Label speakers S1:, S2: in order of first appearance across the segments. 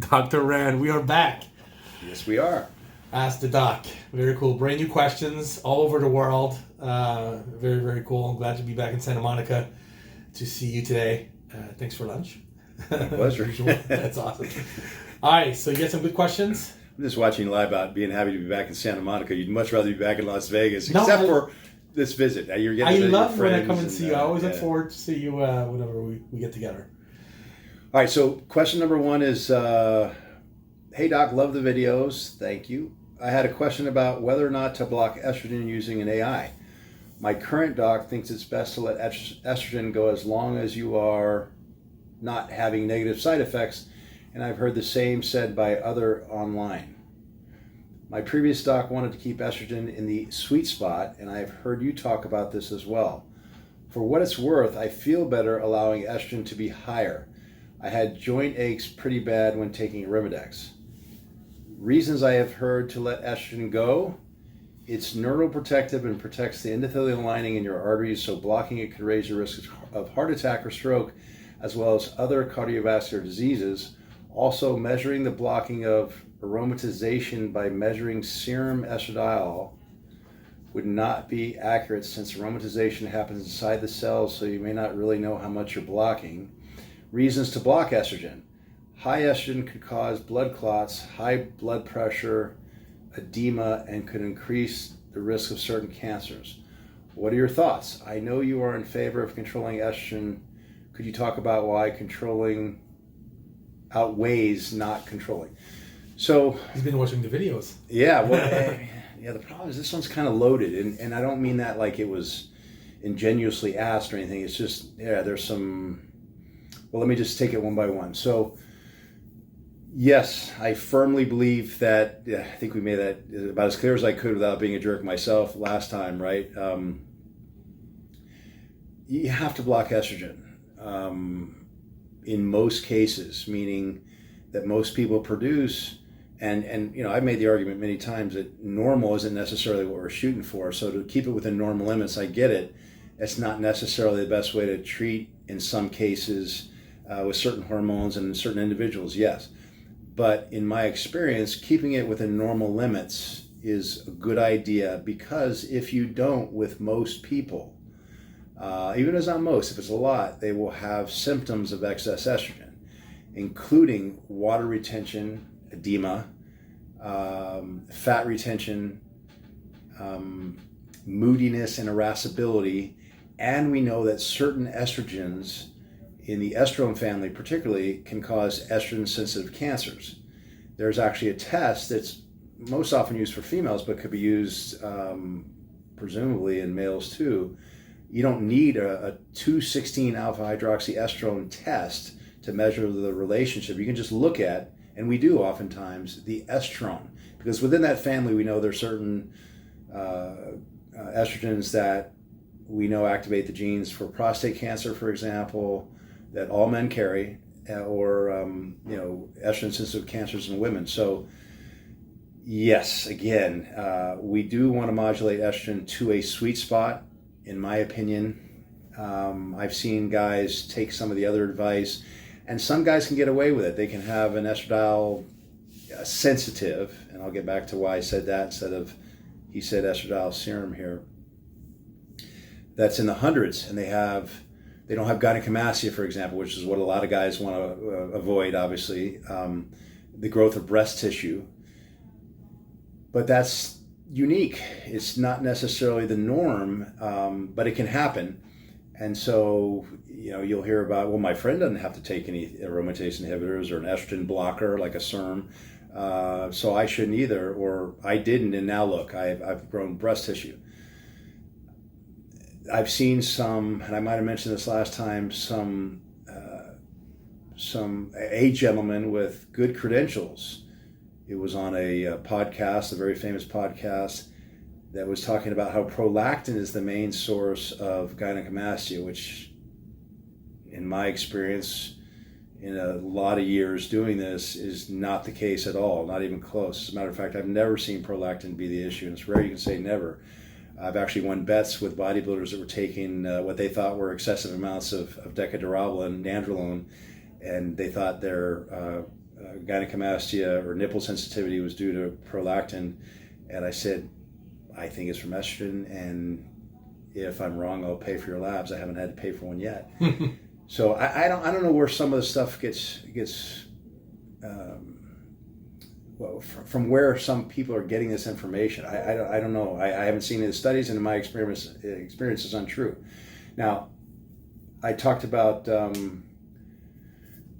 S1: Dr. Rand, we are back.
S2: Yes, we are.
S1: Ask the Doc. Very cool. Brand new questions all over the world. Very, very cool. I'm glad to be back in Santa Monica to see you today. Thanks for lunch.
S2: My pleasure.
S1: That's awesome. All right, so you got some good questions?
S2: I'm just watching you lie about being happy to be back in Santa Monica. You'd much rather be back in Las Vegas, except for this visit. You're getting
S1: I love when I come and see you. I always look forward to see you whenever we get together.
S2: All right, so question number one is, hey Doc, love the videos. Thank you. I had a question about whether or not to block estrogen using an AI. My current doc thinks it's best to let estrogen go as long as you are not having negative side effects, and I've heard the same said by other online. My previous doc wanted to keep estrogen in the sweet spot, and I've heard you talk about this as well. For what it's worth, I feel better allowing estrogen to be higher. I had joint aches pretty bad when taking Arimidex. Reasons I have heard to let estrogen go: it's neuroprotective and protects the endothelial lining in your arteries, so blocking it could raise your risk of heart attack or stroke, as well as other cardiovascular diseases. Also, measuring the blocking of aromatization by measuring serum estradiol would not be accurate since aromatization happens inside the cells, so you may not really know how much you're blocking. Reasons to block estrogen: high estrogen could cause blood clots, high blood pressure, edema, and could increase the risk of certain cancers. What are your thoughts? I know you are in favor of controlling estrogen. Could you talk about why controlling outweighs not controlling? So
S1: he's been watching the videos.
S2: Yeah, well, the problem is this one's kind of loaded, and I don't mean that like it was ingenuously asked or anything. It's just, there's some. Well, let me just take it one by one. So, yes, I firmly believe that. I think we made that about as clear as I could without being a jerk myself last time, right? You have to block estrogen in most cases, meaning that most people produce, and I've made the argument many times that normal isn't necessarily what we're shooting for. So to keep it within normal limits, I get it. It's not necessarily the best way to treat in some cases with certain hormones and in certain individuals, yes. But in my experience, keeping it within normal limits is a good idea, because if you don't, with most people, even if it's not most, if it's a lot, they will have symptoms of excess estrogen, including water retention, edema, fat retention, moodiness and irascibility. And we know that certain estrogens in the estrone family particularly can cause estrogen-sensitive cancers. There's actually a test that's most often used for females, but could be used presumably in males too. You don't need a 2,16-alpha-hydroxyestrone test to measure the relationship. You can just look at, and we do oftentimes, the estrone, because within that family we know there's certain estrogens that we know activate the genes for prostate cancer, for example, that all men carry, or estrogen-sensitive cancers in women. So yes, again, we do want to modulate estrogen to a sweet spot, in my opinion. I've seen guys take some of the other advice, and some guys can get away with it. They can have an estradiol sensitive, and I'll get back to why I said that instead of he said estradiol serum here, that's in the hundreds, and they don't have gynecomastia, for example, which is what a lot of guys want to avoid, obviously, the growth of breast tissue. But that's unique. It's not necessarily the norm, but it can happen. And so, you'll hear about, well, my friend doesn't have to take any aromatase inhibitors or an estrogen blocker like a SERM, so I shouldn't either, or I didn't, and now look, I've grown breast tissue. I've seen some, and I might have mentioned this last time, a gentleman with good credentials. It was on a podcast, a very famous podcast, that was talking about how prolactin is the main source of gynecomastia, which, in my experience, in a lot of years doing this, is not the case at all, not even close. As a matter of fact, I've never seen prolactin be the issue, and it's rare you can say never. I've actually won bets with bodybuilders that were taking what they thought were excessive amounts of decaderable and nandrolone, and they thought their gynecomastia or nipple sensitivity was due to prolactin, and I said, I think it's from estrogen, and if I'm wrong, I'll pay for your labs. I haven't had to pay for one yet. So I don't know where some of the stuff gets well, from where some people are getting this information. I don't know. I haven't seen any studies, and in my experience is untrue. Now, I talked about,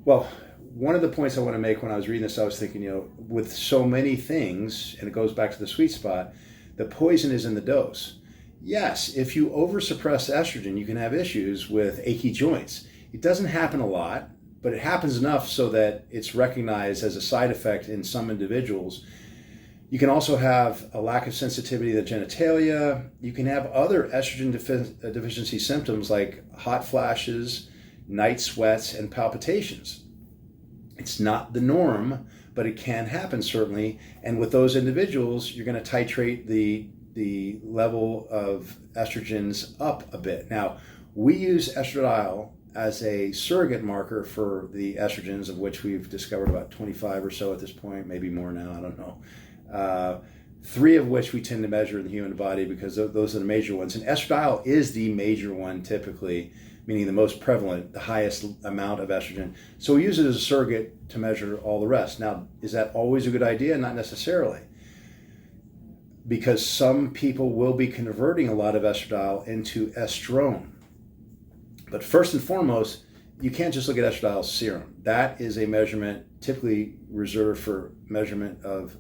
S2: well, one of the points I want to make when I was reading this, I was thinking, with so many things, and it goes back to the sweet spot, the poison is in the dose. Yes, if you oversuppress estrogen, you can have issues with achy joints. It doesn't happen a lot, but it happens enough so that it's recognized as a side effect in some individuals. You can also have a lack of sensitivity to the genitalia. You can have other estrogen deficiency symptoms like hot flashes, night sweats, and palpitations. It's not the norm, but it can happen certainly. And with those individuals, you're going to titrate the level of estrogens up a bit. Now, we use estradiol as a surrogate marker for the estrogens, of which we've discovered about 25 or so at this point, maybe more now, I don't know. 3 of which we tend to measure in the human body because those are the major ones. And estradiol is the major one typically, meaning the most prevalent, the highest amount of estrogen. So we use it as a surrogate to measure all the rest. Now, is that always a good idea? Not necessarily. Because some people will be converting a lot of estradiol into estrone. But first and foremost, you can't just look at estradiol serum. That is a measurement typically reserved for measurement of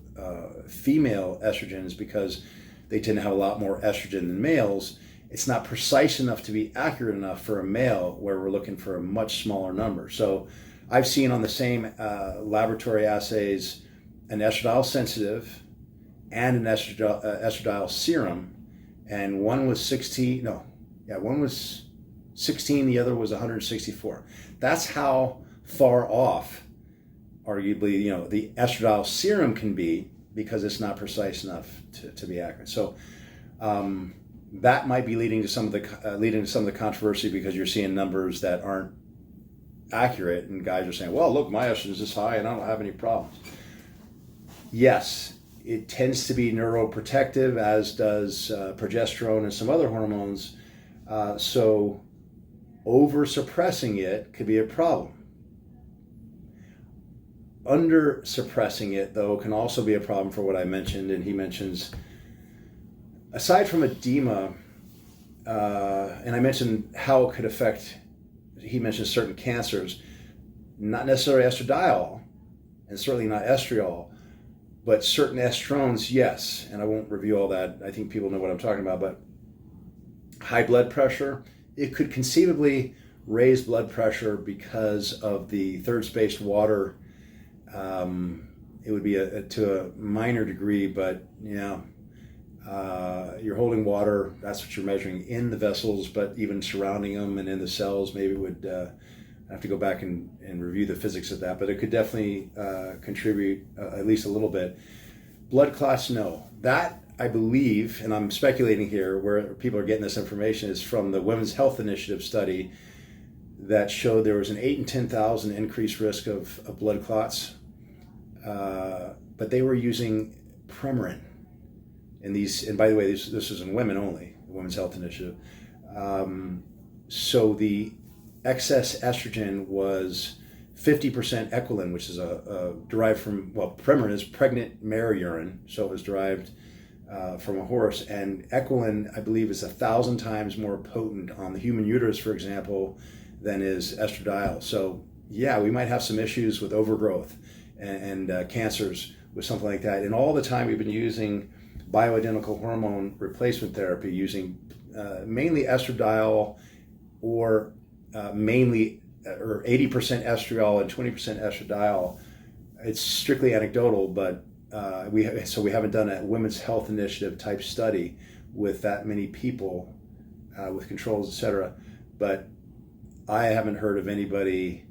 S2: female estrogens because they tend to have a lot more estrogen than males. It's not precise enough to be accurate enough for a male where we're looking for a much smaller number. So I've seen on the same laboratory assays an estradiol sensitive and an estradiol serum, and one was 16, the other was 164. That's how far off, arguably, the estradiol serum can be because it's not precise enough to be accurate. So that might be leading to some of the controversy because you're seeing numbers that aren't accurate, and guys are saying, "Well, look, my estrogen is this high, and I don't have any problems." Yes, it tends to be neuroprotective, as does progesterone and some other hormones. So over-suppressing it could be a problem. Under-suppressing it, though, can also be a problem for what I mentioned, and he mentions, aside from edema, and I mentioned how it could affect, he mentions certain cancers, not necessarily estradiol, and certainly not estriol, but certain estrones, yes, and I won't review all that. I think people know what I'm talking about, but high blood pressure, it could conceivably raise blood pressure because of the third-spaced water. It would be to a minor degree, but you're holding water. That's what you're measuring in the vessels, but even surrounding them and in the cells, maybe it would. I have to go back and review the physics of that, but it could definitely contribute at least a little bit. Blood clots, no. That, I believe, and I'm speculating here, where people are getting this information is from the Women's Health Initiative study that showed there was an 8 in 10,000 increased risk of blood clots, but they were using Premarin. And by the way, this is in women only, the Women's Health Initiative. So the excess estrogen was 50% equilin, which is derived from, Premarin is pregnant mare urine, so it was derived from a horse, and equilin, I believe, is 1,000 times more potent on the human uterus, for example, than is estradiol. So yeah, we might have some issues with overgrowth and cancers with something like that. And all the time we've been using bioidentical hormone replacement therapy, using mainly estradiol or 80% estriol and 20% estradiol. It's strictly anecdotal, but we haven't done a Women's Health Initiative type study with that many people with controls, etc. But I haven't heard of anybody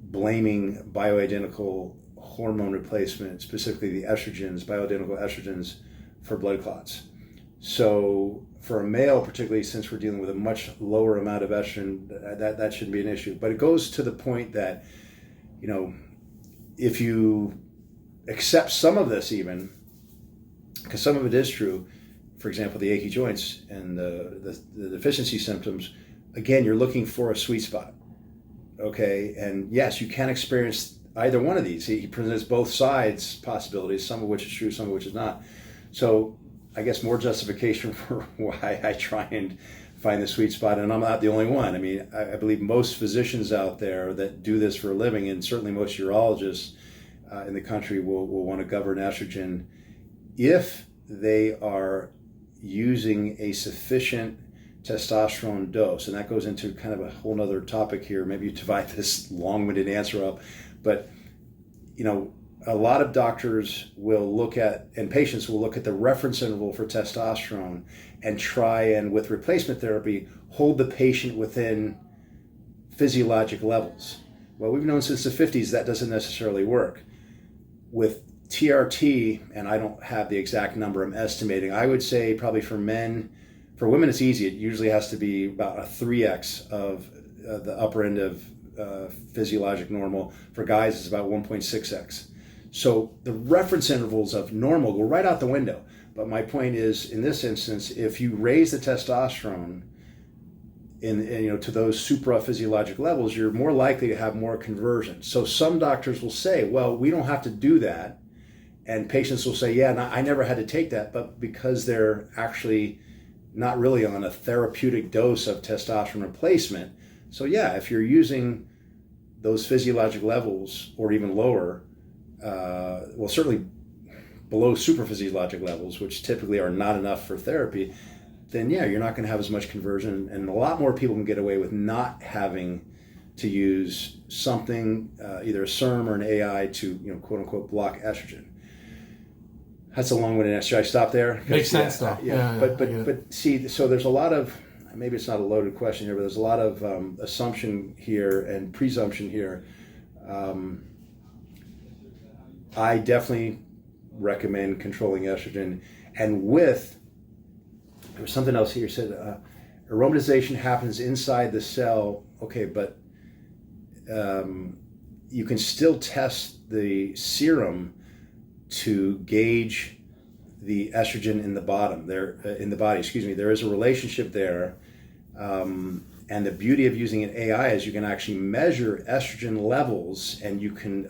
S2: blaming bioidentical hormone replacement, specifically the estrogens, bioidentical estrogens, for blood clots. So for a male, particularly since we're dealing with a much lower amount of estrogen, that shouldn't be an issue. But it goes to the point that, if you accept some of this, even because some of it is true, for example, the achy joints and the deficiency symptoms, again, you're looking for a sweet spot. Okay, and yes, you can experience either one of these. He presents both sides possibilities, some of which is true, some of which is not. So I guess more justification for why I try and find the sweet spot, and I'm not the only one. I mean, I believe most physicians out there that do this for a living, and certainly most urologists in the country will want to govern estrogen if they are using a sufficient testosterone dose. And that goes into kind of a whole nother topic here. Maybe you divide this long-winded answer up, but a lot of doctors will look at, and patients will look at the reference interval for testosterone and try and, with replacement therapy, hold the patient within physiologic levels. Well, we've known since the 50s that doesn't necessarily work. With TRT, and I don't have the exact number I'm estimating, I would say probably for men, for women it's easy. It usually has to be about a 3x of the upper end of physiologic normal. For guys, it's about 1.6x. So the reference intervals of normal go right out the window. But my point is, in this instance, if you raise the testosterone to those supraphysiologic levels, you're more likely to have more conversion. So some doctors will say, well, we don't have to do that. And patients will say, yeah, I never had to take that. But because they're actually not really on a therapeutic dose of testosterone replacement. So yeah, if you're using those physiologic levels or even lower, well, certainly below supraphysiologic levels, which typically are not enough for therapy, then yeah, you're not going to have as much conversion, and a lot more people can get away with not having to use something, either a SERM or an AI to, quote unquote, block estrogen. That's a long-winded answer. Should I stop there?
S1: Makes sense, though.
S2: But see, so there's a lot of, maybe it's not a loaded question here, but there's a lot of assumption here and presumption here. I definitely recommend controlling estrogen, and there was something else here. You said aromatization happens inside the cell. Okay, but you can still test the serum to gauge the estrogen in the body. There is a relationship there, and the beauty of using an AI is you can actually measure estrogen levels, and you can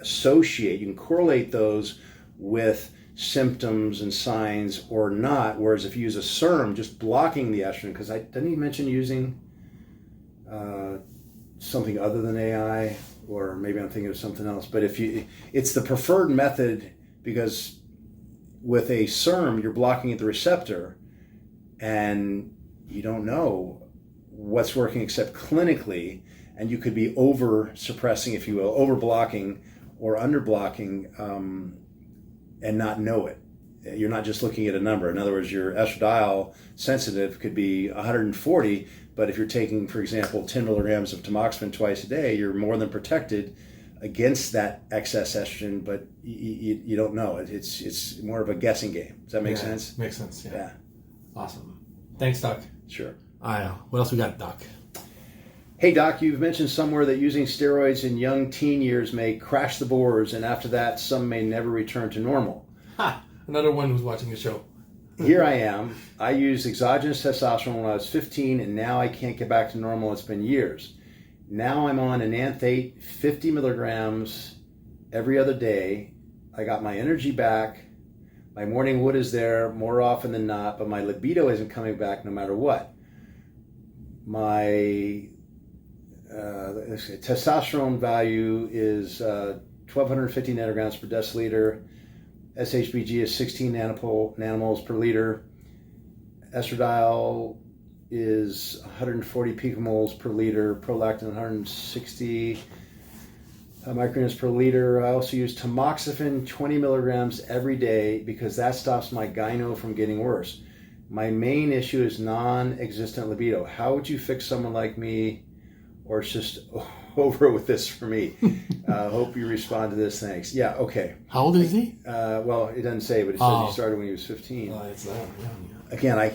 S2: correlate those with symptoms and signs or not. Whereas if you use a SERM, just blocking the estrogen, because didn't he mention using something other than AI, or maybe I'm thinking of something else. But it's the preferred method, because with a SERM, you're blocking at the receptor, and you don't know what's working except clinically, and you could be over suppressing, if you will, over blocking or under blocking, and not know it. You're not just looking at a number. In other words, your estradiol sensitive could be 140, but if you're taking, for example, 10 milligrams of tamoxifen twice a day, you're more than protected against that excess estrogen, but you don't know it. It's more of a guessing game. Does that make sense?
S1: Makes sense.
S2: Yeah.
S1: Awesome. Thanks, Doc.
S2: Sure.
S1: What else we got, Doc?
S2: Hey, Doc, you've mentioned somewhere that using steroids in young teen years may crash the boards, and after that, some may never return to normal.
S1: Ha! Another one who's watching the show.
S2: Here I am. I used exogenous testosterone when I was 15, and now I can't get back to normal. It's been years. Now I'm on enanthate 50 milligrams every other day. I got my energy back. My morning wood is there more often than not, but my libido isn't coming back no matter what. My testosterone value is 1,250 nanograms per deciliter. SHBG is 16 nanomoles per liter. Estradiol is 140 picomoles per liter. Prolactin 160 micrograms per liter. I also use tamoxifen 20 milligrams every day because that stops my gyno from getting worse. My main issue is non-existent libido. How would you fix someone like me, or it's just over with this for me? Hope you respond to this. Thanks. Yeah, okay.
S1: How old is he?
S2: Well, it doesn't say, but it says he started when he was 15.
S1: It's that. Yeah.
S2: Again,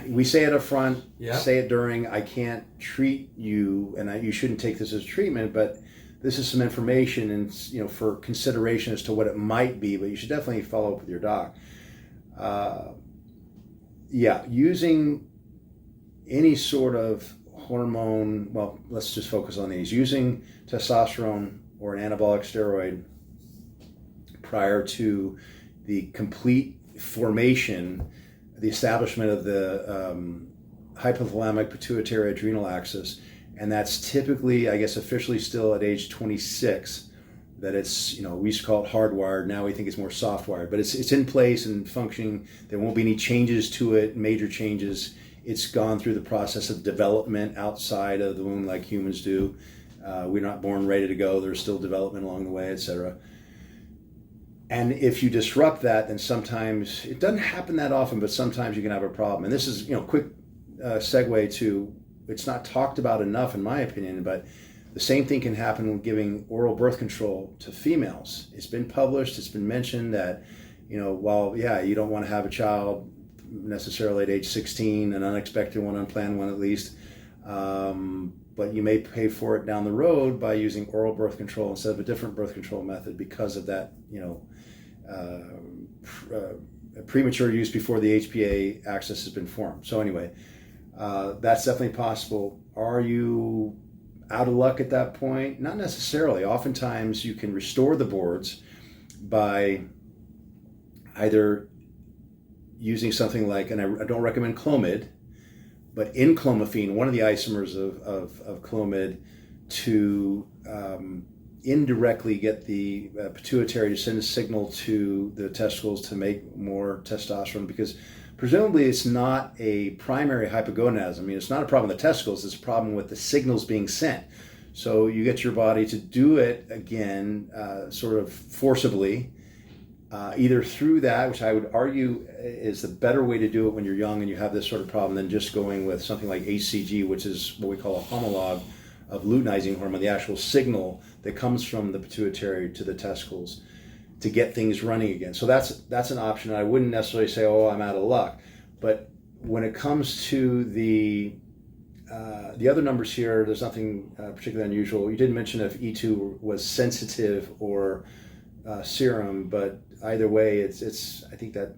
S2: we say it up front,
S1: Yeah.
S2: say it during. I can't treat you, and you shouldn't take this as treatment, but this is some information and for consideration as to what it might be, but you should definitely follow up with your doc. Using any sort of hormone, well, let's just focus on these. Using testosterone or an anabolic steroid prior to the complete formation, the establishment of the hypothalamic pituitary adrenal axis, and that's typically, I guess, officially still at age 26, that it's, we used to call it hardwired, now we think it's more softwired, but it's in place and functioning. There won't be any changes to it, major changes. It's gone through the process of development outside of the womb like humans do. We're not born ready to go. There's still development along the way, etc. And if you disrupt that, then sometimes, it doesn't happen that often, but sometimes you can have a problem. And this is, quick segue to, it's not talked about enough in my opinion, but the same thing can happen when giving oral birth control to females. It's been published, it's been mentioned that, while, you don't want to have a child necessarily at age 16, an unexpected one, unplanned one at least, but you may pay for it down the road by using oral birth control instead of a different birth control method because of that, premature use before the HPA axis has been formed. So anyway, that's definitely possible. Are you out of luck at that point? Not necessarily. Oftentimes you can restore the boards by either using something like, and I don't recommend Clomid, but enclomiphene, one of the isomers of Clomid, to indirectly get the pituitary to send a signal to the testicles to make more testosterone, because presumably it's not a primary hypogonadism. I mean, it's not a problem with the testicles, it's a problem with the signals being sent. So you get your body to do it again, sort of forcibly, either through that, which I would argue is the better way to do it when you're young and you have this sort of problem, than just going with something like HCG, which is what we call a homologue of luteinizing hormone, the actual signal that comes from the pituitary to the testicles to get things running again. So that's an option. I wouldn't necessarily say, oh, I'm out of luck. But when it comes to the other numbers here, there's nothing particularly unusual. You didn't mention if E2 was sensitive or serum, but either way, it's I think that,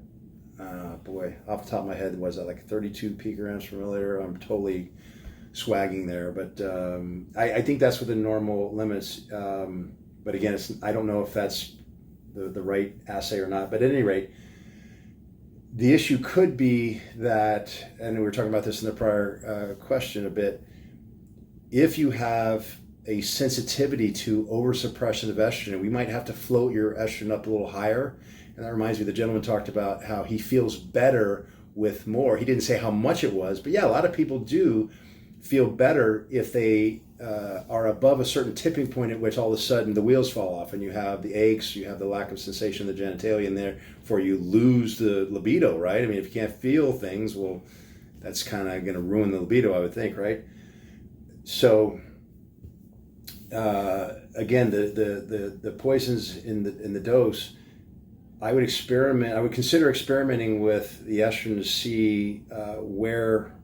S2: off the top of my head, was that like 32 picograms per milliliter? I'm totally swagging there, but I think that's within normal limits. But again, I don't know if that's the right assay or not. But at any rate, the issue could be that, and we were talking about this in the prior question a bit, if you have a sensitivity to oversuppression of estrogen, we might have to float your estrogen up a little higher. And that reminds me, the gentleman talked about how he feels better with more. He didn't say how much it was, but yeah, a lot of people do feel better if they are above a certain tipping point at which all of a sudden the wheels fall off and you have the aches, you have the lack of sensation of the genitalia, and therefore you lose the libido, right? I mean, if you can't feel things, well, that's kind of going to ruin the libido, I would think, right? So again, the poisons in the dose, I would consider experimenting with the estrogen to see where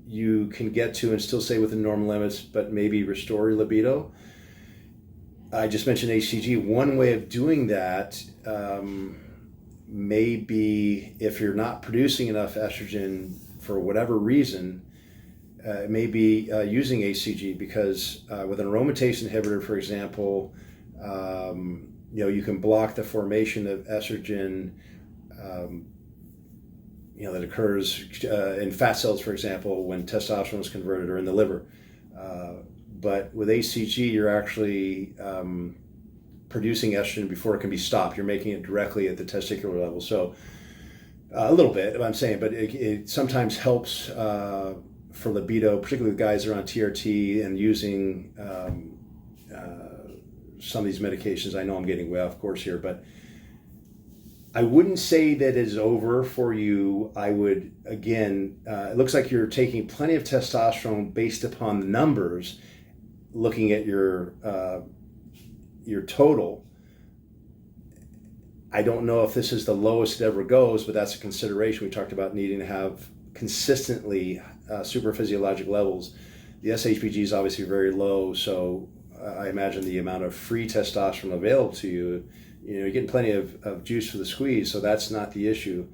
S2: you can get to and still stay within normal limits, but maybe restore your libido. I just mentioned HCG. One way of doing that may be, if you're not producing enough estrogen for whatever reason, it may be using HCG, because with an aromatase inhibitor, for example, you can block the formation of estrogen that occurs in fat cells, for example, when testosterone is converted, or in the liver. But with HCG, you're actually producing estrogen before it can be stopped. You're making it directly at the testicular level. So a little bit, I'm saying, but it sometimes helps for libido, particularly with guys that are on TRT and using some of these medications. I know I'm getting way off course here, but I wouldn't say that it's over for you. I would, again, it looks like you're taking plenty of testosterone based upon the numbers, looking at your total. I don't know if this is the lowest it ever goes, but that's a consideration. We talked about needing to have consistently super physiologic levels. The SHBG is obviously very low, so I imagine the amount of free testosterone available to you, you're getting plenty of juice for the squeeze, so that's not the issue.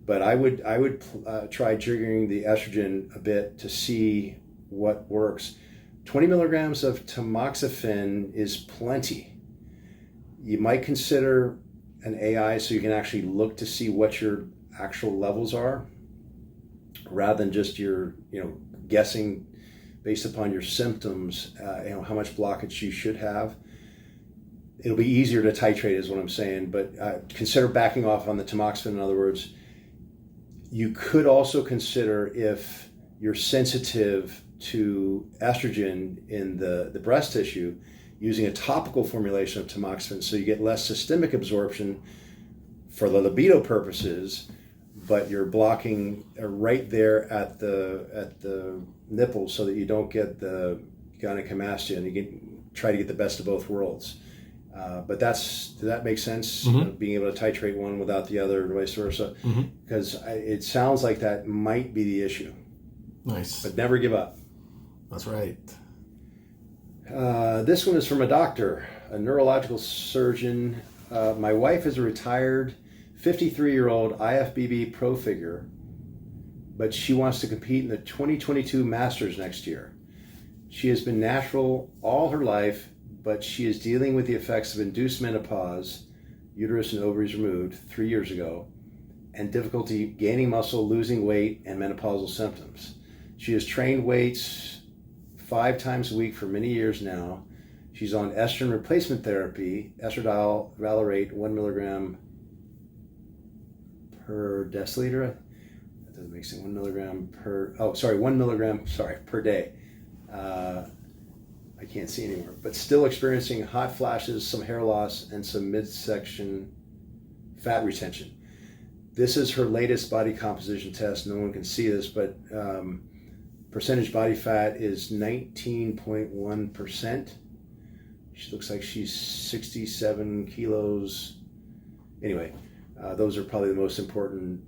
S2: But I would try triggering the estrogen a bit to see what works. 20 milligrams of tamoxifen is plenty. You might consider an AI so you can actually look to see what your actual levels are, rather than just your guessing based upon your symptoms, how much blockage you should have. It'll be easier to titrate is what I'm saying, but consider backing off on the tamoxifen. In other words, you could also consider, if you're sensitive to estrogen in the breast tissue, using a topical formulation of tamoxifen so you get less systemic absorption for the libido purposes, but you're blocking right there at the nipple so that you don't get the gynecomastia, and you can try to get the best of both worlds. But does that make sense?
S1: Mm-hmm.
S2: Being able to titrate one without the other, and vice versa,
S1: Mm-hmm.
S2: because it sounds like that might be the issue.
S1: Nice.
S2: But never give up.
S1: That's right.
S2: This one is from a doctor, a neurological surgeon. My wife is a retired 53-year-old IFBB pro figure, but she wants to compete in the 2022 Masters next year. She has been natural all her life, but she is dealing with the effects of induced menopause, uterus and ovaries removed 3 years ago, and difficulty gaining muscle, losing weight, and menopausal symptoms. She has trained weights 5 times a week for many years now. She's on estrogen replacement therapy, estradiol valerate 1 milligram per deciliter. That doesn't make sense. 1 milligram per day. I can't see anymore, but still experiencing hot flashes, some hair loss, and some midsection fat retention. This is her latest body composition test. No one can see this, but percentage body fat is 19.1%. She looks like she's 67 kilos. Anyway, those are probably the most important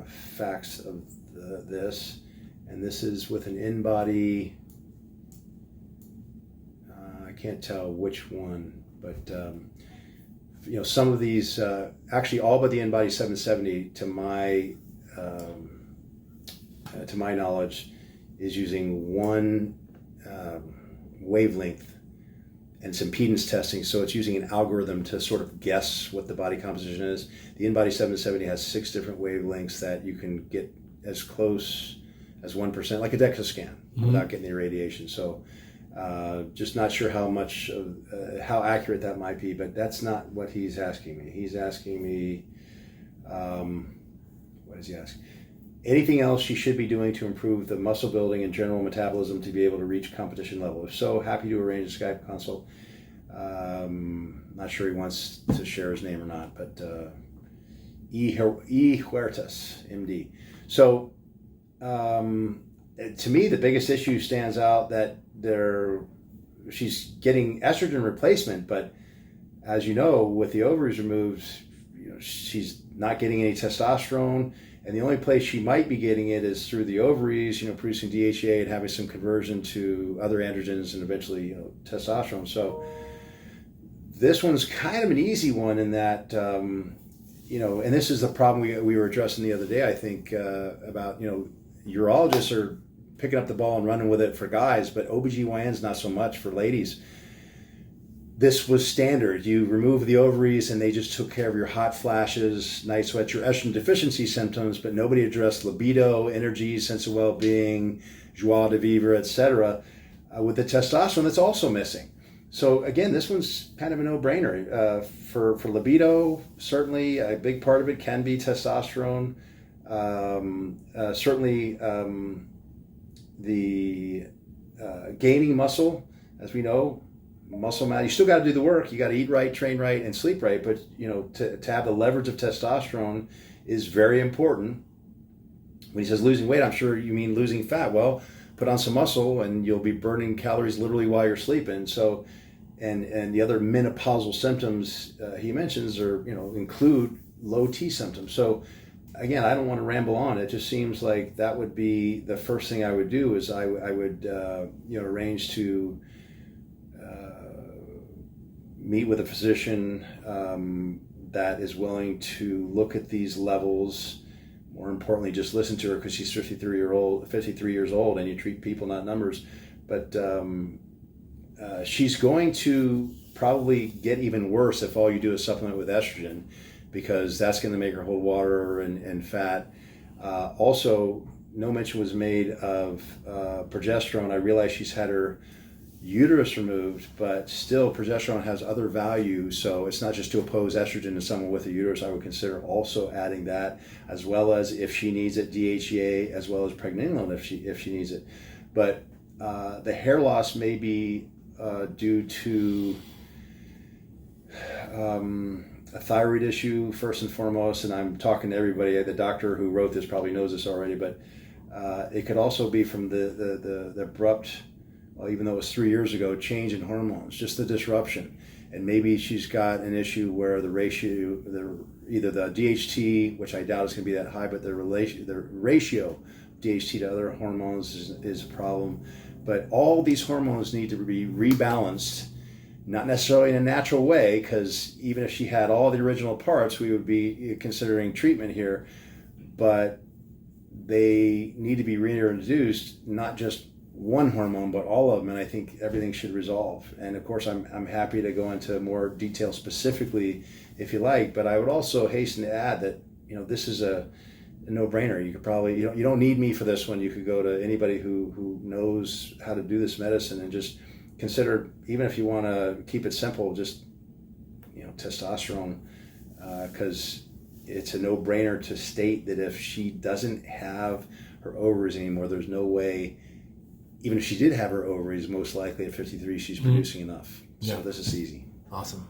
S2: facts of this. And this is with an in-body, I can't tell which one, but some of these, actually all but the in-body 770, to my knowledge, is using one wavelength, and it's impedance testing, so it's using an algorithm to sort of guess what the body composition is. The in-body 770 has 6 different wavelengths that you can get as close as 1%, like a DEXA scan,
S1: mm-hmm.
S2: without getting the radiation. So just not sure how accurate that might be, but that's not what he's asking me. He's asking me, what is he asking? Anything else she should be doing to improve the muscle building and general metabolism to be able to reach competition level? If so, happy to arrange a Skype consult. Not sure he wants to share his name or not, but E. Huertas, MD. So to me, the biggest issue stands out that she's getting estrogen replacement, but as you know, with the ovaries removed, she's not getting any testosterone. And the only place she might be getting it is through the ovaries, producing DHEA and having some conversion to other androgens and eventually, testosterone. So this one's kind of an easy one in that, and this is the problem we were addressing the other day, I think, about, urologists are picking up the ball and running with it for guys, but OBGYNs not so much for ladies. This was standard. You remove the ovaries and they just took care of your hot flashes, night sweats, your estrogen deficiency symptoms, but nobody addressed libido, energy, sense of well-being, joie de vivre, etc. With the testosterone, that's also missing. So again, this one's kind of a no-brainer. For libido, certainly a big part of it can be testosterone. Certainly the gaining muscle, as we know, muscle mass, you still got to do the work. You got to eat right, train right, and sleep right. But to have the leverage of testosterone is very important. When he says losing weight, I'm sure you mean losing fat. Well, put on some muscle, and you'll be burning calories literally while you're sleeping. So, and the other menopausal symptoms he mentions include low T symptoms. So, again, I don't want to ramble on. It just seems like that would be the first thing I would do. Is I would arrange to meet with a physician that is willing to look at these levels. More importantly, just listen to her because she's 53 years old, and you treat people, not numbers. But she's going to probably get even worse if all you do is supplement with estrogen, because that's going to make her hold water and fat. Also, no mention was made of progesterone. I realize she's had her uterus removed, but still progesterone has other value. So it's not just to oppose estrogen in someone with a uterus. I would consider also adding that, as well as, if she needs it, DHEA, as well as pregnenolone if she needs it. But the hair loss may be due to a thyroid issue first and foremost, and I'm talking to everybody. The doctor who wrote this probably knows this already, but it could also be from the abrupt, well, even though it was 3 years ago, change in hormones, just the disruption. And maybe she's got an issue where the ratio, either the DHT, which I doubt is going to be that high, but the ratio of DHT to other hormones is a problem. But all these hormones need to be rebalanced, not necessarily in a natural way, because even if she had all the original parts, we would be considering treatment here. But they need to be reintroduced, not just one hormone, but all of them, and I think everything should resolve. And of course, I'm happy to go into more detail specifically if you like, but I would also hasten to add that, this is a no-brainer. You could probably, you don't need me for this one. You could go to anybody who knows how to do this medicine and just consider, even if you want to keep it simple, just, testosterone, because it's a no-brainer to state that if she doesn't have her ovaries anymore, there's no way. Even if she did have her ovaries, most likely at 53, she's producing enough. So this is easy.
S1: Awesome.